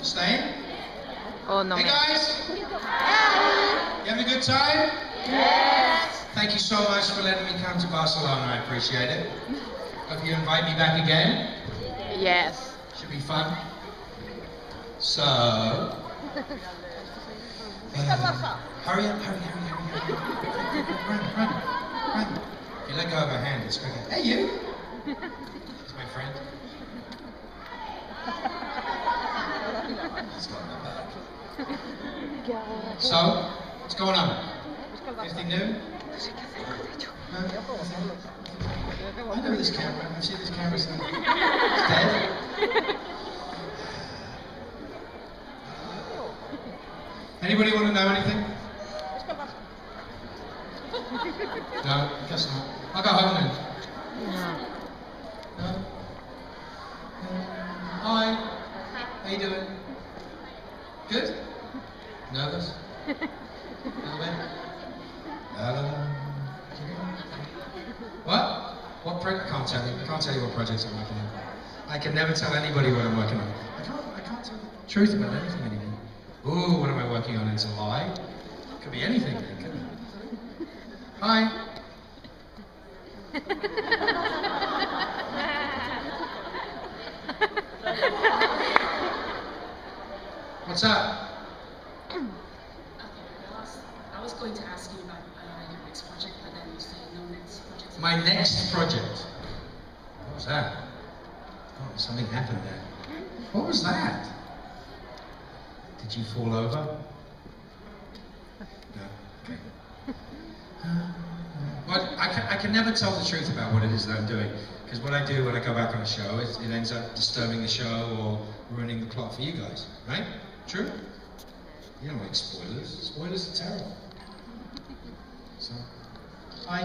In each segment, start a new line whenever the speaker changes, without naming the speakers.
Staying?
Oh, no.
Hey guys! You having a good time?
Yes.
Thank you so much for letting me come to Barcelona, I appreciate it. Hope you invite me back again.
Yes.
Should be fun. So... hurry up. Run. You let go of her hand, it's okay. Hey you! It's my friend. He's got my back. So, what's going on? Anything new? No? I know this camera. I've seen this camera since it's dead. Anybody want to know anything? No, I guess not. I'll go home then. No? Hi. How you doing? Good? Nervous? A little bit? What? What project? I can't tell you. I can't tell you what projects I'm working on. I can never tell anybody what I'm working on. I can't tell the truth about anything anymore. Ooh, what am I working on? It's a lie. Could be anything, couldn't it? Hi. What's up?
Okay, I was going to ask you about your next project, but then you said no next project.
My next project. What was that? Oh, something happened there. What was that? Did you fall over? No? Okay. Well, I can never tell the truth about what it is that I'm doing, because what I do when I go back on a show, it ends up disturbing the show or ruining the plot for you guys, right? True? You don't like spoilers. Spoilers are terrible. So, hi.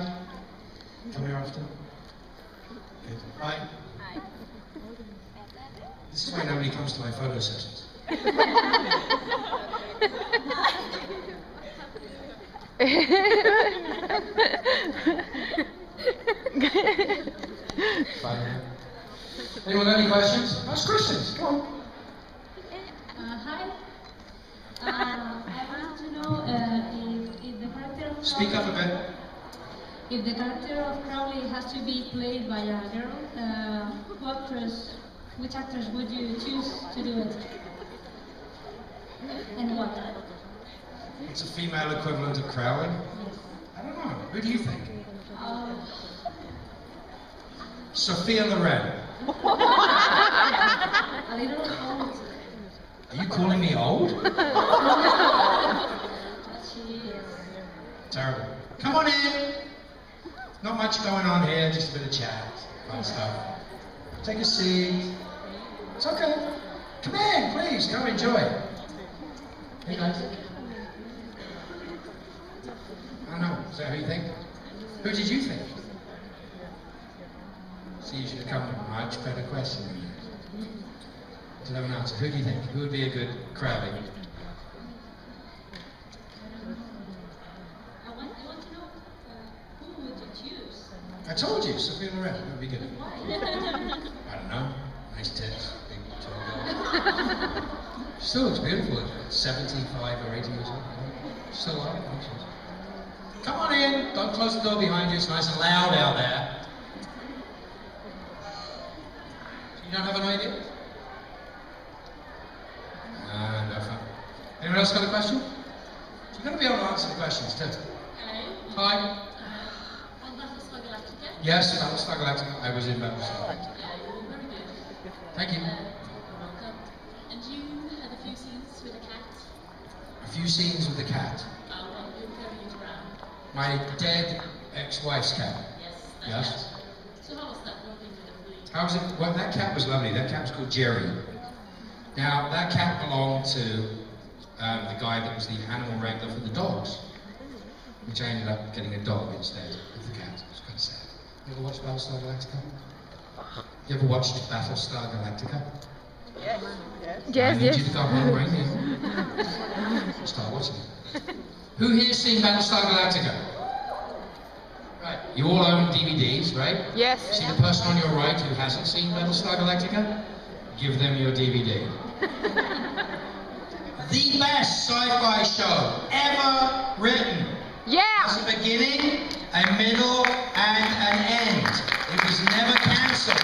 Come here often. Good. Hi.
Hi.
This is why nobody comes to my photo sessions. Anyone got any questions? Ask questions. Come on.
Hi. I want to know if the character of
Speak up a bit.
If the character of Crowley has to be played by a girl, which actress would you choose to do it? And what?
It's a female equivalent of Crowley?
Yes.
I don't know. Who do you think? Sophia Loren.
A little old.
Are you calling me old?
She is.
Terrible. Come on in. Not much going on here, just a bit of chat, fun stuff. Take a seat. It's okay. Come in, please. Come enjoy. Hey guys. I don't know. Is that who you think? Who did you think? So you should have come with a much better question than you. To have an answer. Who do you think? Who would be a good Crowley?
I want to know who would you choose?
I told you, Sophia Loren. That would be good.
Why?
I don't know. Nice tits. Big tall girl. She still looks beautiful at 75 or 80 years old. Still like it. Come on in. Don't close the door behind you. It's nice and loud out there. You don't have an idea? No fun. Anyone else got a question? You've got to be able to answer the questions too.
Hello.
Hi.
On Battlestar Galactica?
Yes, Battlestar Galactica. I was in Battlestar Galactica.
Yeah, you were very good.
Thank you.
You're welcome. And you had a few scenes with a cat?
A few scenes with the cat.
Well, you're carrying it around.
My dead ex-wife's cat.
Yes.
Yes.
Cat. So how was that working with a really...
How was it? Well, that cat was lovely. That cat was called Jerry. Now, that cat belonged to the guy that was the animal wrangler for the dogs, which I ended up getting a dog instead of the cat. It was kind of sad. You ever watched Battlestar Galactica? You ever watched Battlestar Galactica?
Yes.
I need you to go home right now. Start watching it. Who here's seen Battlestar Galactica? Right. You all own DVDs, right?
Yes.
See the person on your right who hasn't seen Battlestar Galactica? Give them your DVD. the best sci-fi show ever written.
Yeah.
Has a beginning, a middle, and an end. It was never cancelled.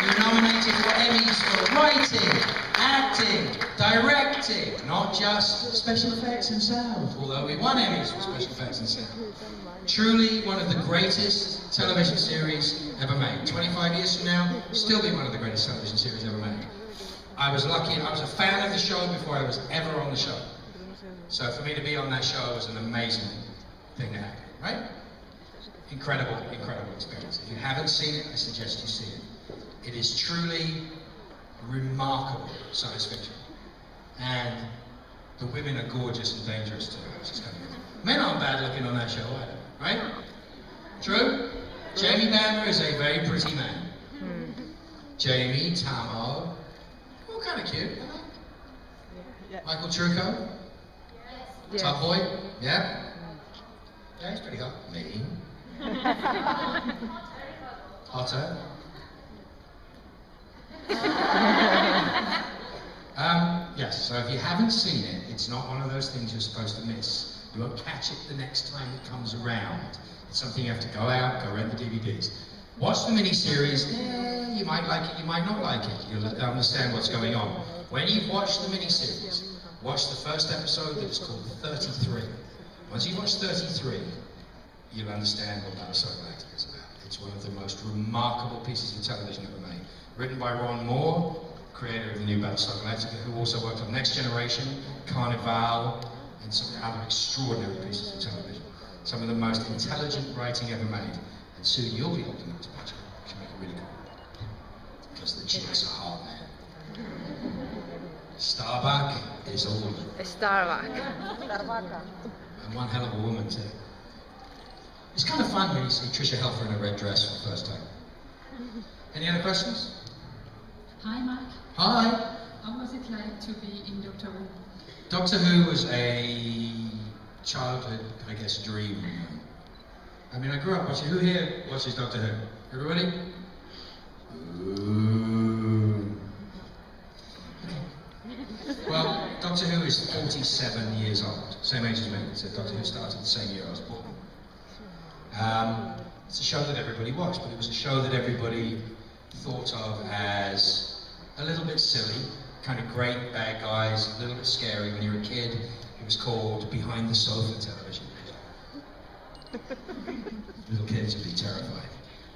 We were nominated for Emmys for writing, acting, directing, not just special effects and sound, although we won Emmys for special effects and sound. Truly one of the greatest television series ever made. 25 years from now, still be one of the greatest television series ever made. I was lucky, I was a fan of the show before I was ever on the show. So for me to be on that show was an amazing thing to happen, right? Incredible, incredible experience. If you haven't seen it, I suggest you see it. It is truly remarkable science fiction. And the women are gorgeous and dangerous too. Men aren't bad looking on that show either, right? True? Jamie Banner is a very pretty man. Jamie, Tamo, all kind of cute. Michael Trucco?
Yes.
Top boy? Yeah? Yeah, he's pretty hot. Me? Hotter? Yes, so if you haven't seen it, it's not one of those things you're supposed to miss. You won't catch it the next time it comes around. It's something you have to go out, go rent the DVDs. Watch the miniseries. Yeah, you might like it, you might not like it. You'll understand what's going on. When you've watched the miniseries, watch the first episode that is called 33. Once you've watched 33, you'll understand what Battlestar Galactica is about. It's one of the most remarkable pieces of television ever made. Written by Ron Moore, creator of the new Battlestar Galactica, who also worked on Next Generation, Carnival, and some other extraordinary pieces of television. Some of the most intelligent writing ever made. And soon you'll be old enough to watch it, which will make it really cool. Because the chicks are hot, man. Starbuck is a woman.
Starbuck.
And one hell of a woman too. It's kind of fun when you see Tricia Helfer in a red dress for the first time. Any other questions?
Hi, Mark.
Hi.
How was it like to be in Doctor Who?
Doctor Who was a childhood, I guess, dream. I mean, I grew up watching. Who here watches Doctor Who? Everybody? Ooh. Well, Doctor Who is 47 years old, same age as me. So Doctor Who started the same year I was born. It's a show that everybody watched, but it was a show that everybody thought of as a little bit silly, kind of great bad guys, a little bit scary. When you were a kid, it was called Behind the Sofa television. Little kids would be terrified.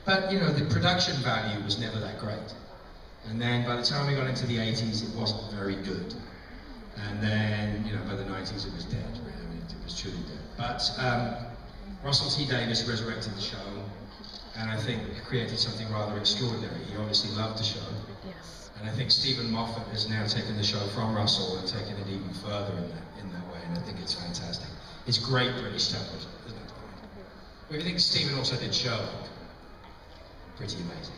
But, you know, the production value was never that great. And then by the time we got into the 80s, it wasn't very good. And then, you know, by the 90s, it was dead. I mean, it was truly dead. But Russell T Davies resurrected the show, and I think created something rather extraordinary. He obviously loved the show.
Yes.
And I think Stephen Moffat has now taken the show from Russell and taken it even further in that way, and I think it's fantastic. It's great British television, isn't it? Well, I think Stephen also did Sherlock. Pretty amazing.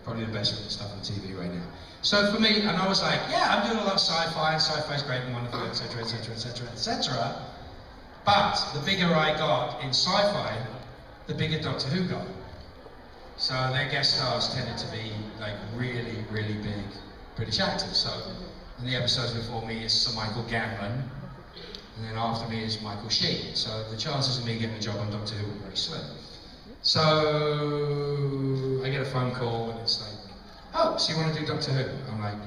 Probably the best written stuff on TV right now. So for me, and I was like, yeah, I'm doing a lot of sci-fi, and sci-fi's great and wonderful, etc., etc., etc., etc. But the bigger I got in sci-fi, the bigger Doctor Who got. So their guest stars tended to be like really, really big British actors. So in the episodes before me is Sir Michael Gambon, and then after me is Michael Sheen. So the chances of me getting a job on Doctor Who were very slim. So I get a phone call and it's like, oh, so you want to do Doctor Who? I'm like,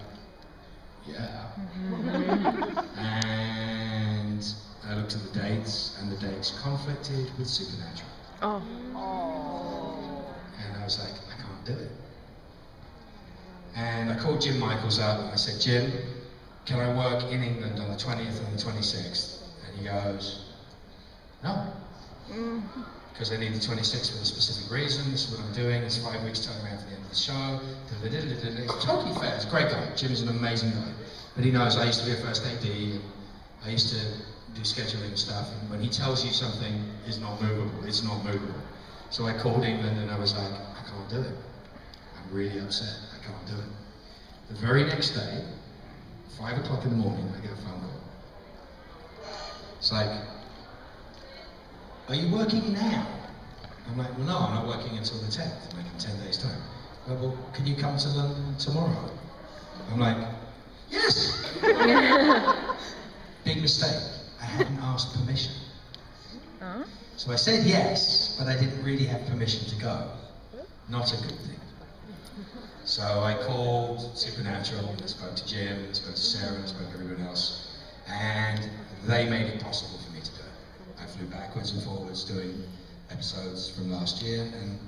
yeah. And I looked at the dates, and the dates conflicted with Supernatural.
Oh.
And I was like, I can't do it. And I called Jim Michaels up and I said, Jim, can I work in England on the 20th and the 26th? And he goes, no. Because I need the 26th for a specific reason. This is what I'm doing. It's 5 weeks time around for the end of the show. It's totally fair. It's a great guy. Jim's an amazing guy. But he knows I used to be a first AD. And I used to do scheduling stuff. And when he tells you something is not movable, it's not movable. So I called England and I was like, I can't do it. I'm really upset. I can't do it. The very next day, 5 o'clock in the morning, I get a phone call. It's like, are you working now? I'm like, well, no, I'm not working until the 10th, like in 10 days' time. Well, can you come to London tomorrow? I'm like, Yes! Big mistake. I hadn't asked permission.
Huh?
So I said yes, but I didn't really have permission to go. Not a good thing. So I called Supernatural, and I spoke to Jim, and I spoke to Sarah, and I spoke to everyone else, and they made it possible for me to do it. I flew backwards and forwards doing episodes from last year and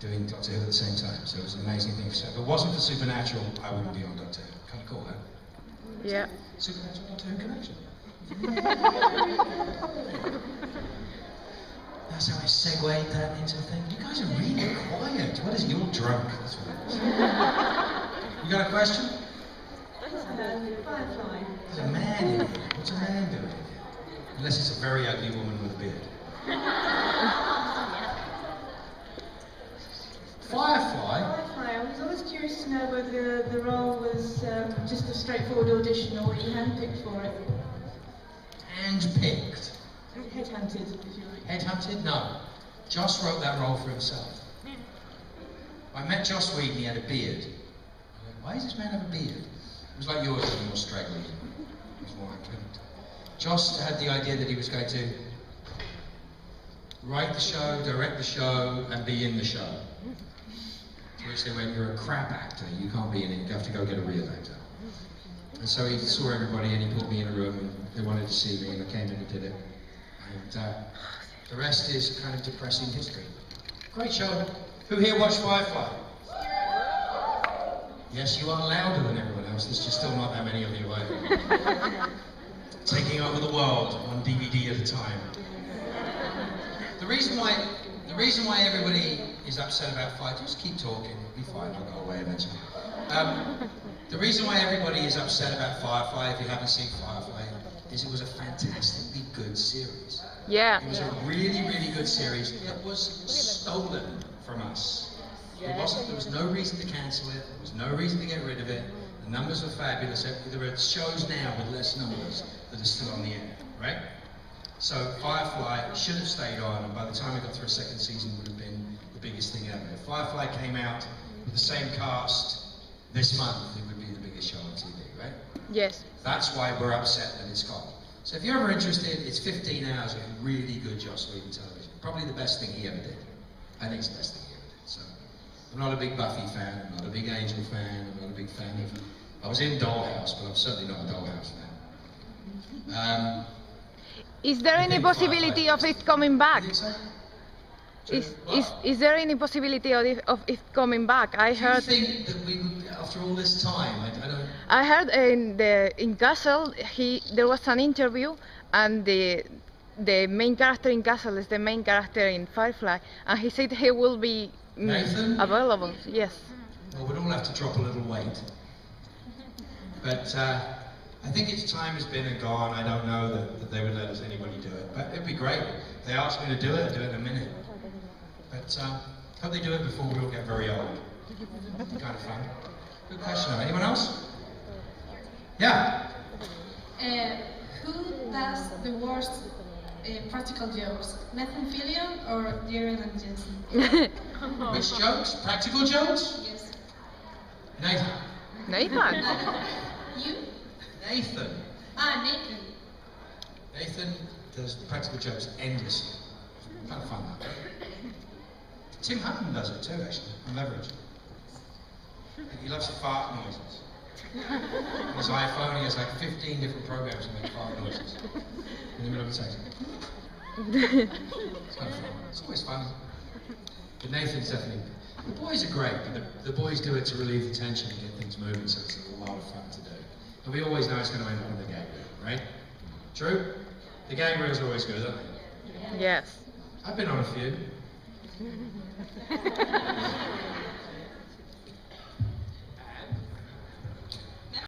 doing Doctor Who at the same time. So it was an amazing thing for Sarah. If it wasn't for Supernatural, I wouldn't be on Doctor Who. Kind of cool, huh?
Yeah.
Supernatural Doctor Who connection. That's how I segued that into a thing. You guys are really quiet. What is it? You're drunk. That's what it is. You got a question?
Firefly.
There's a man in here. What's a man doing here? Unless it's a very ugly woman with a beard. Firefly?
Firefly, I was always curious to know whether the role was just a straightforward audition or you handpicked for it.
Handpicked.
Headhunted, if you like.
Headhunted? No. Joss wrote that role for himself. I met Joss Whedon, he had a beard. I went, why does this man have a beard? It was like yours, but more straggly. That's why I couldn't. Joss had the idea that he was going to write the show, direct the show, and be in the show. To which they went, you're a crap actor, you can't be in it, you have to go get a real actor. And so he saw everybody and he put me in a room and they wanted to see me and I came in and did it. And the rest is kind of depressing history. Great show. Who here watched Firefly? Yes, you are louder than everyone else. There's just still not that many of you either. Taking over the world, one DVD at a time. The reason why everybody is upset about Firefly, just keep talking, it'll be fine, I'll go away eventually. The reason why everybody is upset about Firefly, if you haven't seen Firefly, is it was a fantastically good series.
Yeah.
It was a really, really good series that was stolen from us. There was no reason to cancel it, there was no reason to get rid of it. The numbers were fabulous. There are shows now with less numbers that are still on the air, right? So Firefly should have stayed on, and by the time we got through a second season, it would have been the biggest thing ever. If Firefly came out with the same cast this month, it would be the biggest show on TV, right?
Yes.
That's why we're upset that it's gone. So if you're ever interested, it's 15 hours of really good Joss Whedon television. Probably the best thing he ever did. I think it's the best thing he ever did. So I'm not a big Buffy fan, I'm not a big Angel fan, I'm not a big fan of... I was in Dollhouse, but I'm certainly not a Dollhouse fan.
Is there any possibility of it coming back?
You think so?
Is there any possibility of it coming back? I heard.
Do you think that we would, after all this time, I don't...
I heard in Castle there was an interview and the main character in Castle is the main character in Firefly and he said he will be
Nathan?
available. Yes.
Well, we'd all have to drop a little weight. But I think its time has been and gone. I don't know that they would let anybody do it. But it'd be great. If they asked me to do it, I'd do it in a minute. But hope they do it before we all get very old. It'd be kind of fun. Good question. Anyone else? Yeah?
Who does the worst practical jokes? Nathan Fillion or Darren and Jensen?
Which jokes? Practical jokes?
Yes.
Nathan.
Nathan.
You?
Nathan.
Nathan.
Nathan does practical jokes endlessly. Kind of fun, that. Tim Hutton does it too, actually, on Leverage. He loves the fart noises. On his iPhone, he has like 15 different programs that make fart noises in the middle of a text. It's kind of fun. It's always fun. But Nathan's definitely... The boys are great, but the boys do it to relieve the tension and get things moving, so it's a lot of fun to do. And we always know it's going to end up with the gag reel, right? True? The gag reels are always good, aren't they?
Yes.
I've been on a few.